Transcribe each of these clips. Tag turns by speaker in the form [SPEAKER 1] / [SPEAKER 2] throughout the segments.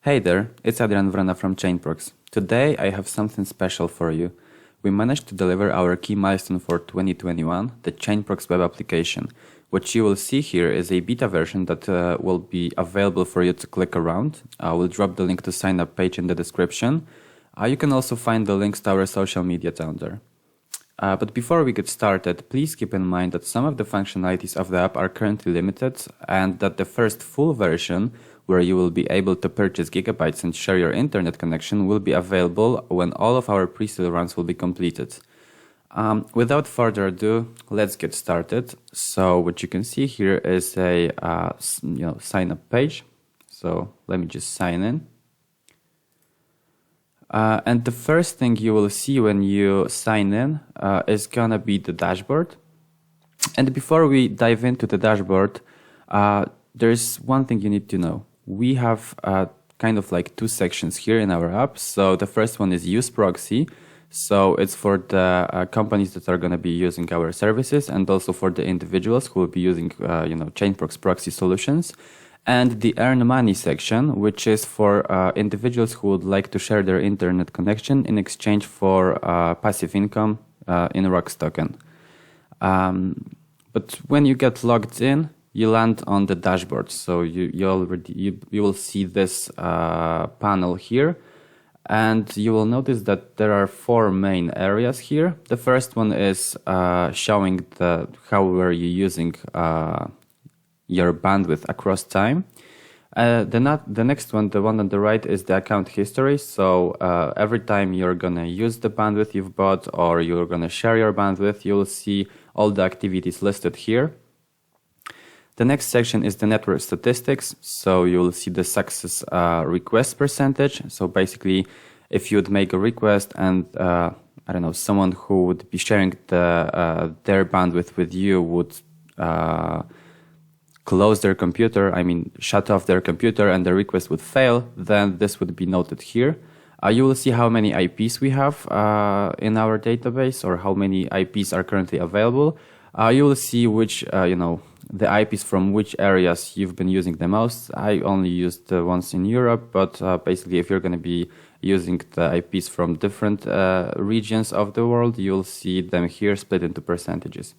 [SPEAKER 1] Hey there, it's Adrian Vrana from Chainprox. Today I have something special for you. We managed to deliver our key milestone for 2021, the Chainprox web application. What you will see here is a beta version that will be available for you to click around. I will drop the link to sign up page in the description. You can also find the links to our social media down there. But before we get started, please keep in mind that some of the functionalities of the app are currently limited and that the first full version, where you will be able to purchase gigabytes and share your internet connection, will be available when all of our pre-sale runs will be completed. Without further ado, let's get started. So what you can see here is a sign up page. So let me just sign in. And the first thing you will see when you sign in is gonna be the dashboard. And before we dive into the dashboard, there's one thing you need to know. We have kind of like two sections here in our app. So the first one is use proxy. So it's for the companies that are going to be using our services, and also for the individuals who will be using Chainprox proxy solutions. And the earn money section, which is for individuals who would like to share their internet connection in exchange for passive income in ROX token. But when you get logged in, you land on the dashboard. So you will see this panel here, and you will notice that there are four main areas here. The first one is showing how were you using your bandwidth across time. The next one, the one on the right, is the account history. So every time you're gonna use the bandwidth you've bought or you're gonna share your bandwidth, you'll see all the activities listed here. The next section is the network statistics. So you'll see the success request percentage. So basically, if you would make a request and I don't know, someone who would be sharing their bandwidth with you would close their computer, shut off their computer, and the request would fail, then this would be noted here. You will see how many IPs we have in our database, or how many IPs are currently available. You will see which, the IPs from which areas you've been using the most. I only used the ones in Europe, but basically if you're going to be using the IPs from different regions of the world, you'll see them here split into percentages.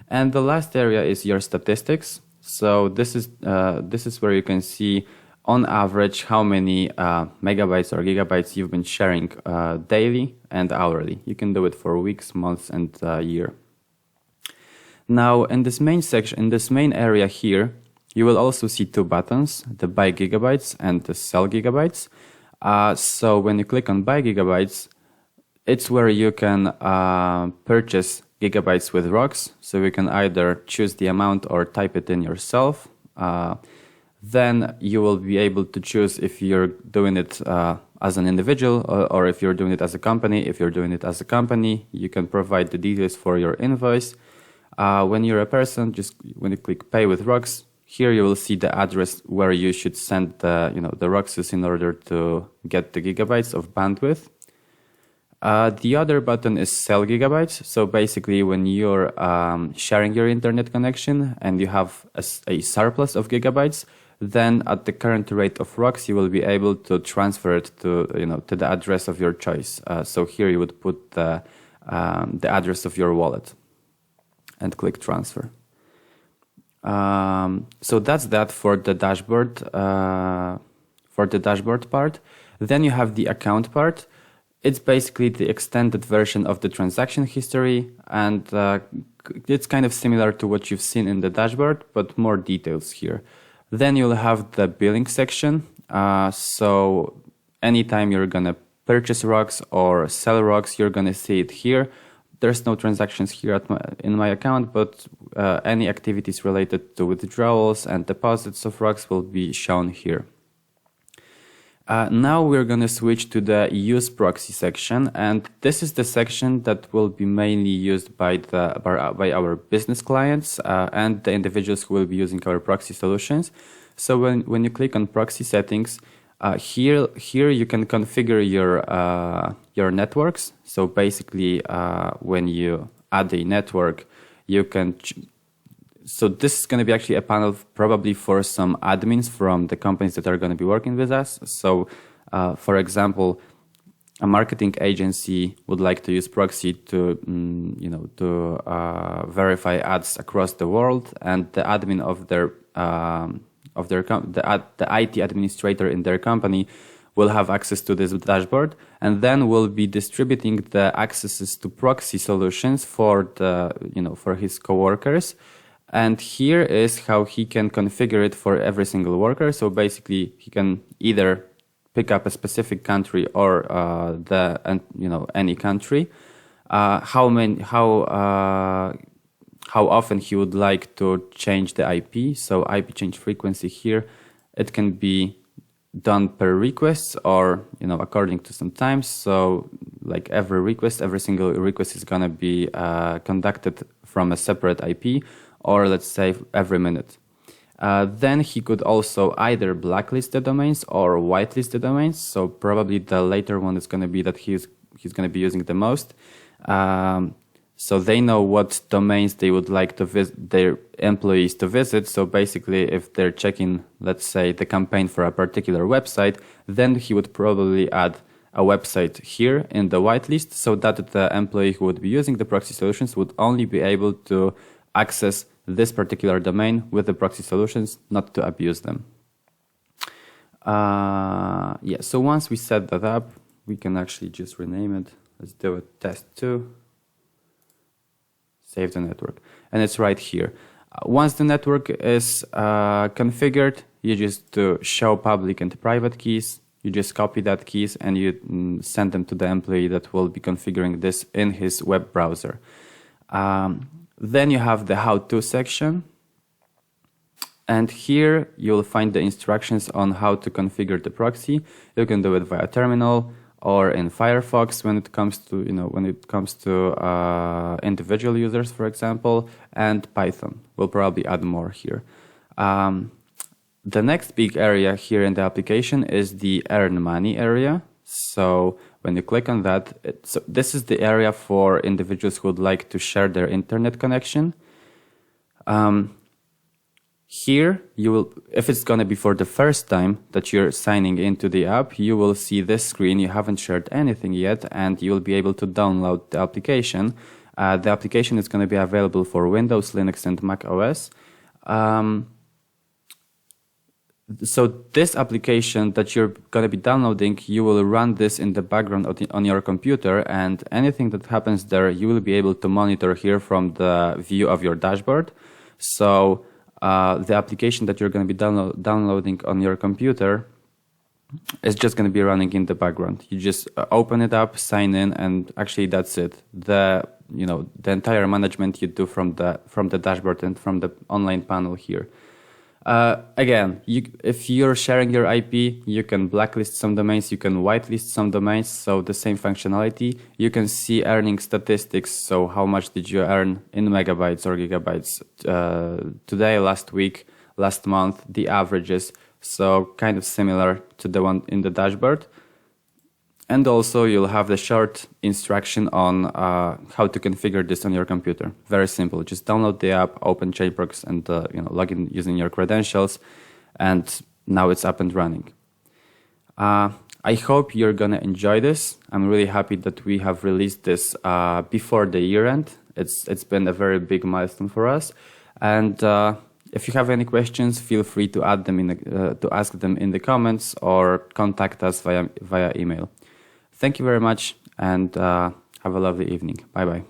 [SPEAKER 1] And the last area is your statistics. So this is where you can see on average how many megabytes or gigabytes you've been sharing daily and hourly. You can do it for weeks, months, and year. Now, in this main section, in this main area here, you will also see two buttons, the buy gigabytes and the sell gigabytes. So when you click on buy gigabytes, it's where you can purchase gigabytes with ROX. So you can either choose the amount or type it in yourself. Then you will be able to choose if you're doing it as an individual or if you're doing it as a company. If you're doing it as a company, you can provide the details for your invoice. When you're a person, just when you click pay with ROX, here you will see the address where you should send the ROXs in order to get the gigabytes of bandwidth. The other button is sell gigabytes. So basically when you're sharing your internet connection and you have a surplus of gigabytes, then at the current rate of ROX, you will be able to transfer it to the address of your choice. So here you would put the address of your wallet and click transfer. So that's that for the dashboard. Part. Then you have the account part. It's basically the extended version of the transaction history, and it's kind of similar to what you've seen in the dashboard, but more details here. Then you'll have the billing section. So anytime you're gonna purchase ROX or sell ROX, you're gonna see it here. There's no transactions here in my account, but any activities related to withdrawals and deposits of ROX will be shown here. Now we're going to switch to the use proxy section, and this is the section that will be mainly used by our business clients and the individuals who will be using our proxy solutions. So when you click on proxy settings, here you can configure your networks. So basically, when you add a network, you can so this is going to be actually a panel probably for some admins from the companies that are going to be working with us. So, for example, a marketing agency would like to use proxy to, verify ads across the world, and the admin of the IT administrator in their company will have access to this dashboard, and then will be distributing the accesses to proxy solutions for for his coworkers. And here is how he can configure it for every single worker. So basically, he can either pick up a specific country or any country. How often he would like to change the IP. So IP change frequency here, it can be done per request or according to some times. So like every single request is gonna be conducted from a separate IP, or let's say every minute. Then he could also either blacklist the domains or whitelist the domains. So probably the later one is going to be that he's going to be using the most. So they know what domains they would like to visit their employees to visit. So basically, if they're checking, let's say, the campaign for a particular website, then he would probably add a website here in the whitelist, so that the employee who would be using the proxy solutions would only be able to access this particular domain with the proxy solutions, not to abuse them. So once we set that up, we can actually just rename it. Let's do it test2. Save the network. And it's right here. Once the network is configured, you just do show public and private keys. You just copy that keys and you send them to the employee that will be configuring this in his web browser. Then you have the how-to section. And here you'll find the instructions on how to configure the proxy. You can do it via terminal or in Firefox when it comes to individual users, for example, and Python. We'll probably add more here. The next big area here in the application is the earn money area. So when you click on that, this is the area for individuals who would like to share their internet connection. Here, if it's going to be for the first time that you're signing into the app, you will see this screen. You haven't shared anything yet, and you will be able to download the application. The application is going to be available for Windows, Linux, and Mac OS. So this application that you're going to be downloading, you will run this in the background on your computer, and anything that happens there, you will be able to monitor here from the view of your dashboard. So the application that you're going to be downloading on your computer is just going to be running in the background. You just open it up, sign in, and actually that's it. The entire management you do from the dashboard and from the online panel here. Again, if you're sharing your IP, you can blacklist some domains, you can whitelist some domains, so the same functionality. You can see earning statistics, so how much did you earn in megabytes or gigabytes today, last week, last month, the averages, so kind of similar to the one in the dashboard. And also you'll have the short instruction on how to configure this on your computer. Very simple. Just download the app, open Chainprox, and log in using your credentials, and now it's up and running. I hope you're gonna enjoy this. I'm really happy that we have released this before the year end. It's been a very big milestone for us. And if you have any questions, feel free to add them to ask them in the comments or contact us via email. Thank you very much, and have a lovely evening. Bye-bye.